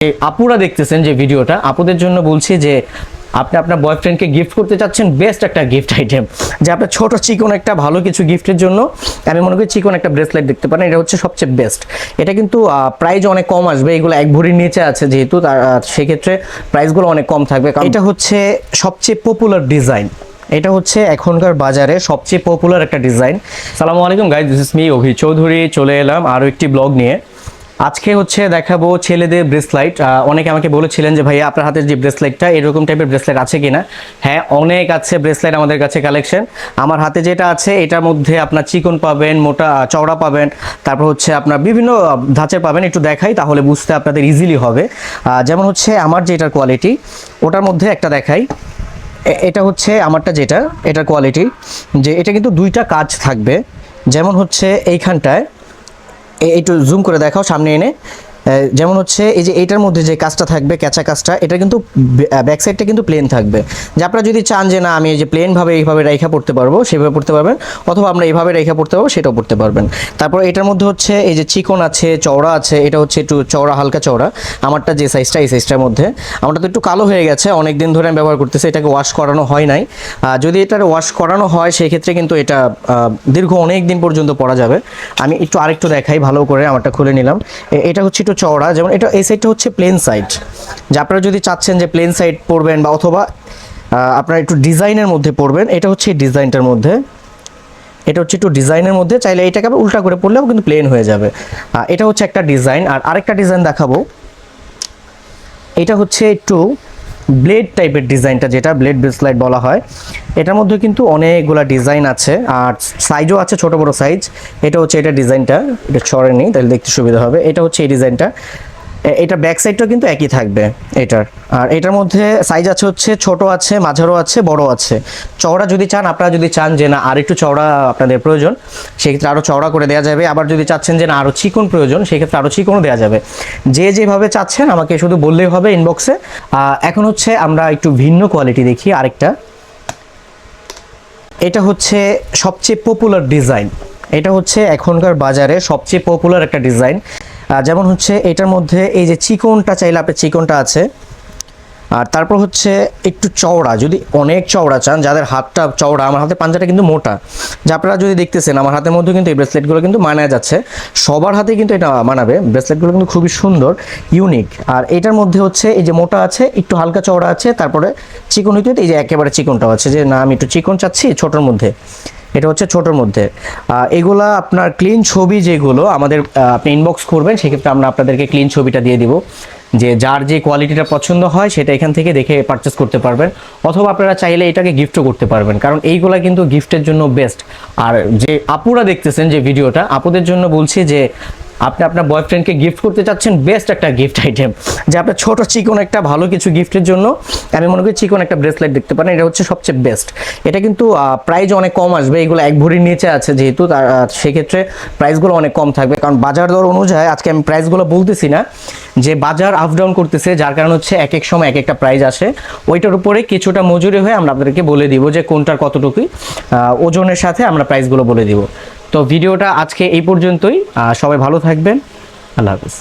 আপুরা দেখতেছেন যে ভিডিওটা, আপুদের জন্য বলছি যে আপনি আপনার বয়ফ্রেন্ডকে গিফট করতে চাচ্ছেন বেস্ট একটা গিফট আইটেম, যে আপনার ছোট চিকন একটা ভালো কিছু গিফটের জন্য আমি মনে করি চিকন একটা ব্রেসলেট দেখতে পারেন। এটা হচ্ছে সবচেয়ে বেস্ট। এটা কিন্তু প্রাইস অনেক কম আসবে, এগুলো এক ভরির নিচে আছে যেহেতু, সেক্ষেত্রে প্রাইসগুলো অনেক কম থাকবে। কারণ এটা হচ্ছে সবচেয়ে পপুলার ডিজাইন, এটা হচ্ছে এখনকার বাজারে সবচেয়ে পপুলার একটা ডিজাইন। আসসালামু আলাইকুম গাইস, দিস ইজ মি অভি চৌধুরী। চলে এলাম আরও একটি ব্লগ নিয়ে। আজকে হচ্ছে দেখাবো ছেলেদের ব্রেসলাইট। অনেকে আমাকে বলেছিলেন যে ভাইয়া আপনার হাতের যে ব্রেসলাইটটা এরকম টাইপের ব্রেসলাইট আছে কিনা। হ্যাঁ, অনেক আছে ব্রেসলাইট আমাদের কাছে কালেকশন। আমার হাতে যেটা আছে এটার মধ্যে আপনার চিকন পাবেন, মোটা চওড়া পাবেন, তারপর হচ্ছে আপনার বিভিন্ন ধাঁচের পাবেন। একটু দেখাই তাহলে বুঝতে আপনাদের ইজিলি হবে। যেমন হচ্ছে আমার যেটার কোয়ালিটি ওটার মধ্যে একটা দেখাই। এটা হচ্ছে আমারটা যেটা, এটার কোয়ালিটি যে এটা কিন্তু দুইটা কাজ থাকবে। যেমন হচ্ছে এইখানটায় একটু জুম করে দেখাও সামনে এনে। যেমন হচ্ছে এই যে এইটার মধ্যে যে কাজটা থাকবে, ক্যাচা কাজটা, এটা কিন্তু ব্যাক সাইডটা কিন্তু প্লেন থাকবে। যে আপনারা যদি চান যে না আমি এই যে প্লেনভাবে এইভাবে রেখা পড়তে পারবো সেভাবে পড়তে পারবেন, অথবা আমরা এইভাবে রেখা পড়তে পারবো সেটাও পড়তে পারবেন। তারপর এটার মধ্যে হচ্ছে এই যে চিকন আছে, চওড়া আছে, এটা হচ্ছে একটু চওড়া, হালকা চওড়া। আমারটা যে সাইজটা, এই সাইজটার মধ্যে। আমারটা তো একটু কালো হয়ে গেছে, অনেক দিন ধরে আমি ব্যবহার করতেছি, এটাকে ওয়াশ করানো হয় নাই। যদি এটার ওয়াশ করানো হয় সেই ক্ষেত্রে কিন্তু এটা দীর্ঘ অনেক দিন পর্যন্ত পরা যাবে। আমি একটু আরেকটু দেখাই ভালো করে, আমারটা খুলে নিলাম। এটা হচ্ছে একটু চওড়া, যেমন এটা এই সাইডটা হচ্ছে প্লেন সাইড। যে আপনারা যদি চাচ্ছেন যে প্লেন সাইড পরবেন বা অথবা আপনারা একটু ডিজাইনের মধ্যে পরবেন, এটা হচ্ছে এই ডিজাইনটার মধ্যে, এটা হচ্ছে একটু ডিজাইনের মধ্যে। চাইলে এটাকে আবার উল্টা করে পরলেও কিন্তু প্লেন হয়ে যাবে। এটা হচ্ছে একটা ডিজাইন। আর আরেকটা ডিজাইন দেখাবো, এটা হচ্ছে একটু ব্লেড টাইপের ডিজাইনটা, যেটা ব্লেড ব্রেসলাইট বলা হয়। এটার মধ্যে কিন্তু অনেকগুলা ডিজাইন আছে আর সাইজও আছে, ছোট বড় সাইজ। এটা হচ্ছে এটা ডিজাইনটা, এটা ছড়ে নেই তাহলে দেখতে সুবিধা হবে। এটা হচ্ছে এই ডিজাইনটা, এটা ব্যাক সাইডটাও কিন্তু একই থাকবে এটার। আর এটার মধ্যে সাইজ আছে হচ্ছে ছোট আছে, মাঝারও আছে, বড় আছে। চওড়া যদি চান, আপনারা যদি চান যে না আর একটু চওড়া আপনাদের প্রয়োজন, সেক্ষেত্রে আরও চওড়া করে দেওয়া যাবে। আবার যদি চাচ্ছেন যে না আরও চিকন প্রয়োজন, সেক্ষেত্রে আরও চিকনও দেওয়া যাবে। যে যেভাবে চাচ্ছেন আমাকে শুধু বললেই হবে ইনবক্সে। এখন হচ্ছে আমরা একটু ভিন্ন কোয়ালিটি দেখি আরেকটা। এটা হচ্ছে সবচেয়ে পপুলার ডিজাইন, এটা হচ্ছে এখনকার বাজারে সবচেয়ে পপুলার একটা ডিজাইন। যেমন হচ্ছে এটার মধ্যে এই যে চিকনটা, চাইলে আপনার চিকনটা আছে। আর তারপর হচ্ছে একটু চওড়া, যদি অনেক চওড়া চান, যাদের হাতটা চওড়া, আমার হাতে পাঞ্জাটা কিন্তু মোটা, যে আপনারা যদি দেখতেছেন আমার হাতের মধ্যে কিন্তু এই ব্রেসলেটগুলো কিন্তু মানায় যাচ্ছে, সবার হাতে কিন্তু এটা মানাবে। ব্রেসলেটগুলো কিন্তু খুবই সুন্দর, ইউনিক। আর এটার মধ্যে হচ্ছে এই যে মোটা আছে, একটু হালকা চওড়া আছে, তারপরে চিকন হইতে এই যে একেবারে চিকনটাও আছে, যে না আমি একটু চিকন চাচ্ছি ছোটোর মধ্যে। এটা হচ্ছে ছোটোর মধ্যে। এগুলা আপনার ক্লিন ছবি যেগুলো আমাদের আপনি ইনবক্স করবেন, সেক্ষেত্রে আমরা আপনাদেরকে ক্লিন ছবিটা দিয়ে দিব, যে যার যে কোয়ালিটিটা পছন্দ হয় সেটা এখান থেকে দেখে পারচেস করতে পারবেন। অথবা আপনারা চাইলে এটাকে গিফটও করতে পারবেন, কারণ এইগুলা কিন্তু গিফটের জন্য বেস্ট। আর যে আপুরা দেখতেছেন যে ভিডিওটা, আপুদের জন্য বলছি যে আপনি আপনার বয়ফ্রেন্ডকে গিফট করতে চাচ্ছেন বেস্ট একটা গিফট আইটেম, যে আপনার ছোট চিকন একটা ভালো কিছু গিফটের জন্য আমি মনে করি চিকন একটা ব্রেসলেট দেখতে পারেন। এটা হচ্ছে সবচেয়ে বেস্ট। এটা কিন্তু প্রাইস অনেক কম আসবে, এগুলো এক ভরির নিচে আছে যেহেতু, সেক্ষেত্রে প্রাইসগুলো অনেক কম থাকবে। কারণ বাজার দর অনুযায়ী আজকে আমি প্রাইসগুলো বলতেছি না, যে বাজার আপ ডাউন করতেছে, যার কারণ হচ্ছে এক এক সময় এক একটা প্রাইস আসে। ওইটার উপরে কিছুটা মজুরি হয়ে আমরা আপনাদেরকে বলে দিব যে কোনটার কতটুকুই ওজনের সাথে আমরা প্রাইসগুলো বলে দিব। তো ভিডিওটা আজকে এই পর্যন্তই। সবাই ভালো থাকবেন, আল্লাহ হাফেজ।